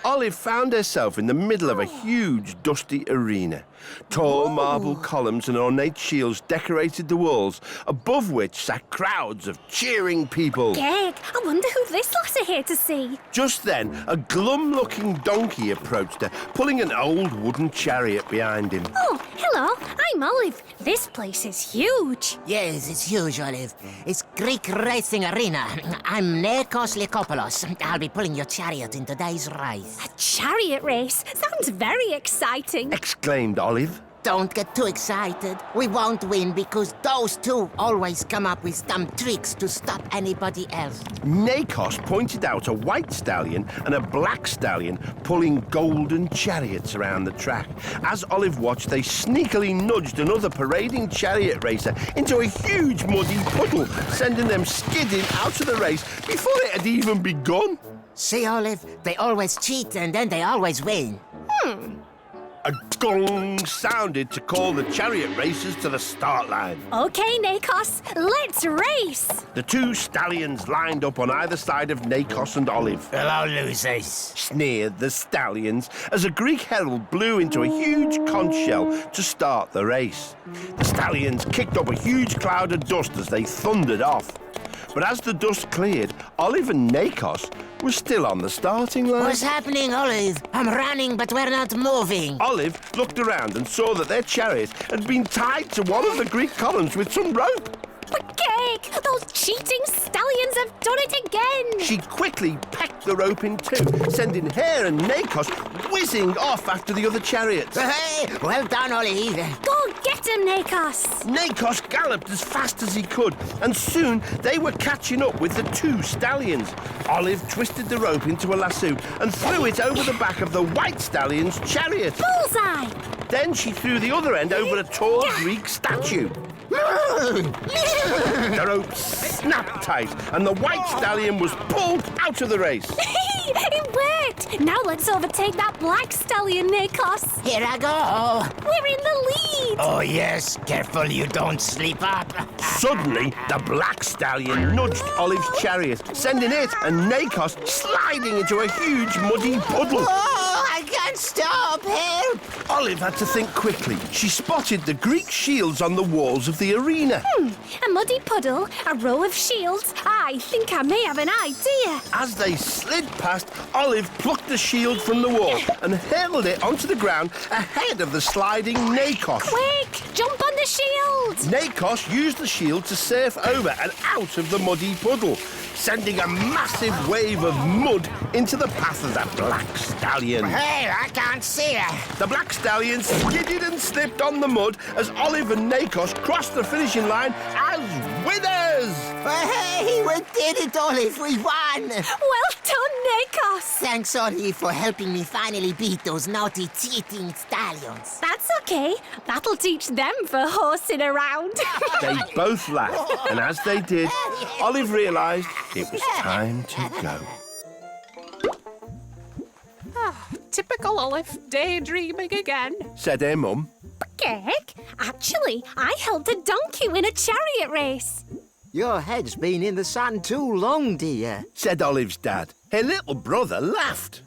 Olive found herself in the middle of a huge, dusty arena. Tall marble columns and ornate shields decorated the walls, above which sat crowds of cheering people. Geg, I wonder who this lot are here to see. Just then, a glum-looking donkey approached her, pulling an old wooden chariot behind him. Oh, hello, I'm Olive. This place is huge. Yes, it's huge, Olive. It's Greek racing arena. I'm Nikos Lycopoulos. I'll be pulling your chariot in today's race. A chariot race? Sounds very exciting. Exclaimed Olive. Don't get too excited. We won't win because those two always come up with some tricks to stop anybody else. Nikos pointed out a white stallion and a black stallion pulling golden chariots around the track. As Olive watched, they sneakily nudged another parading chariot racer into a huge muddy puddle, sending them skidding out of the race before it had even begun. See, Olive, they always cheat and then they always win. A gong sounded to call the chariot racers to the start line. Okay, Nikos, let's race. The two stallions lined up on either side of Nikos and Olive. Hello, losers. Sneered the stallions as a Greek herald blew into a huge conch shell to start the race. The stallions kicked up a huge cloud of dust as they thundered off. But as the dust cleared, Olive and Nikos were still on the starting line. What's happening, Olive? I'm running, but we're not moving. Olive looked around and saw that their chariot had been tied to one of the Greek columns with some rope. But Geg, those cheating stallions have done it again. She quickly pecked the rope in two, sending her and Nikos whizzing off after the other chariots. Hey, well done, Olive. Go get him, Nikos. Nikos galloped as fast as he could, and soon they were catching up with the two stallions. Olive twisted the rope into a lasso and threw it over the back of the white stallion's chariot. Bullseye. Then she threw the other end over a tall Greek statue. The rope snapped tight, and the white stallion was pulled out of the race. It worked. Now let's overtake that black stallion, Nikos. Here I go. We're in the lead. Oh, yes. Careful you don't slip up. Suddenly, the black stallion nudged Olive's chariot, sending it and Nikos sliding into a huge muddy puddle. Oh, I can't stop. Help. Olive had to think quickly. She spotted the Greek shields on the walls of the arena. A muddy puddle, a row of shields. I think I may have an idea. As they slid past, Olive plucked the shield from the wall and hurled it onto the ground ahead of the sliding Nikos. Quick, jump on the shield. Nikos used the shield to surf over and out of the muddy puddle, sending a massive wave of mud into the path of the black stallion. Hey, I can't see her. The black stallion skidded and slipped on the mud as Olive and Nikos crossed the finishing line as winners! Hey, we did it, Olive. We won. Well done, Nikos. Thanks, Olive, for helping me finally beat those naughty, cheating stallions. That's okay. That'll teach them for horsing around. They both laughed, and as they did, Olive realised it was time to go. Typical Olive, daydreaming again. Said her mum. Geg, actually, I helped a donkey win a chariot race. Your head's been in the sand too long, dear. Said Olive's dad. Her little brother laughed.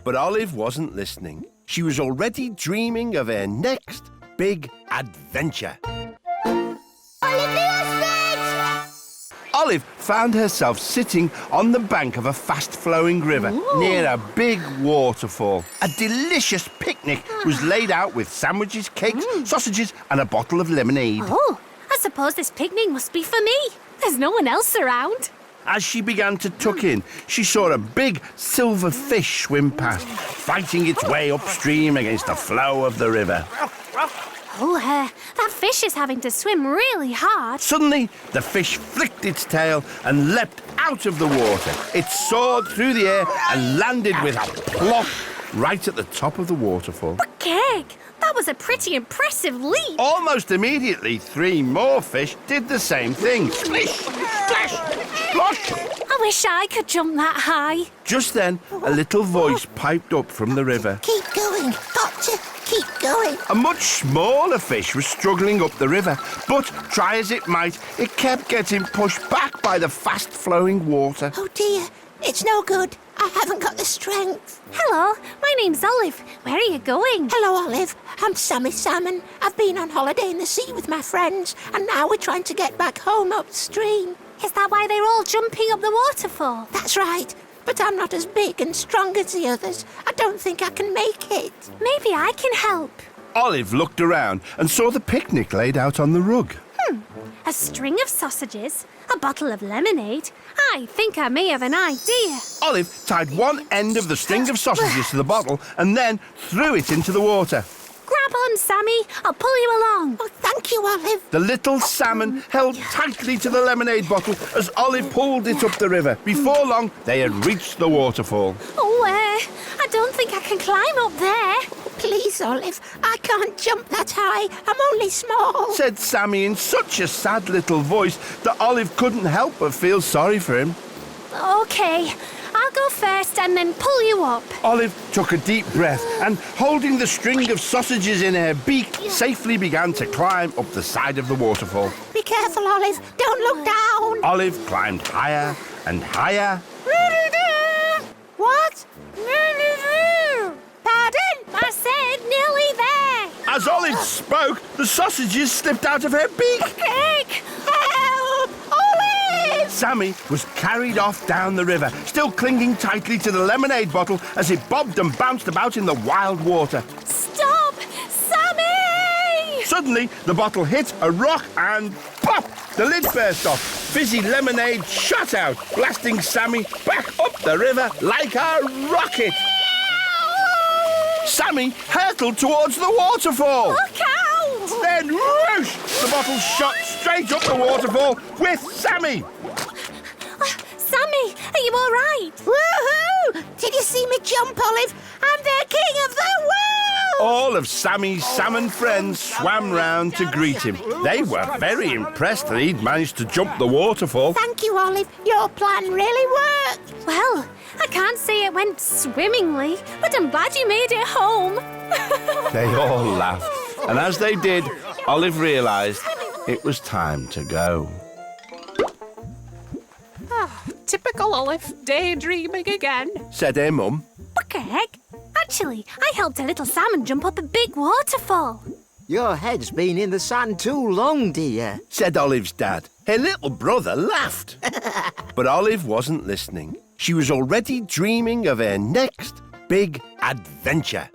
But Olive wasn't listening. She was already dreaming of her next big adventure. Olive the Ostrich! Olive found herself sitting on the bank of a fast-flowing river near a big waterfall. A delicious picnic was laid out with sandwiches, cakes, sausages and a bottle of lemonade. Oh, I suppose this picnic must be for me. There's no one else around. As she began to tuck in, she saw a big silver fish swim past, fighting its way upstream against the flow of the river. Oh, that fish is having to swim really hard. Suddenly, the fish flicked its tail and leapt out of the water. It soared through the air and landed with a plop right at the top of the waterfall. Geg, that was a pretty impressive leap. Almost immediately, 3 more fish did the same thing. Splish, splash, splosh. I wish I could jump that high. Just then, a little voice piped up from the river. Keep going. Gotcha. Keep going. A much smaller fish was struggling up the river, but try as it might, it kept getting pushed back by the fast-flowing water. Oh, dear. It's no good. I I haven't got the strength. Hello, my name's Olive. Where are you going? Hello, Olive. I'm Sammy Salmon. I've been on holiday in the sea with my friends, and now we're trying to get back home upstream. Is that why they're all jumping up the waterfall? That's right. But I'm not as big and strong as the others. I don't think I can make it. Maybe I can help. Olive looked around and saw the picnic laid out on the rug. A string of sausages, a bottle of lemonade. I think I may have an idea. Olive tied one end of the string of sausages to the bottle and then threw it into the water. Grab on, Sammy. I'll pull you along. Oh, thank you, Olive. The little salmon held tightly to the lemonade bottle as Olive pulled it up the river. Before long, they had reached the waterfall. Oh, I don't think I can climb up there. Please, Olive, I can't jump that high. I'm only small. Said Sammy in such a sad little voice that Olive couldn't help but feel sorry for him. Okay, I'll go first and then pull you up. Olive took a deep breath and, holding the string of sausages in her beak, safely began to climb up the side of the waterfall. Be careful, Olive. Don't look down. Olive climbed higher and higher. What? Pardon? I said nearly there. As Olive spoke, the sausages slipped out of her beak. Quick! Help! Olive! Sammy was carried off down the river, still clinging tightly to the lemonade bottle as it bobbed and bounced about in the wild water. Stop! Sammy! Suddenly, the bottle hit a rock and pop! The lid burst off. Fizzy lemonade shot out, blasting Sammy back up the river like a rocket. Sammy hurtled towards the waterfall. Look out! Then, whoosh! The bottle shot straight up the waterfall with Sammy. Sammy, are you all right? Woohoo! Did you see me jump, Olive? I'm the king of the world! All of Sammy's salmon friends swam round to greet him. They were very impressed that he'd managed to jump the waterfall. Thank you, Olive. Your plan really worked. Well, I can't say it went swimmingly, but I'm glad you made it home. They all laughed, and as they did, Olive realised it was time to go. Typical Olive, daydreaming again. Said her mum. What the heck? Actually, I helped a little salmon jump up a big waterfall. Your head's been in the sand too long, dear. Said Olive's dad. Her little brother laughed. But Olive wasn't listening. She was already dreaming of her next big adventure.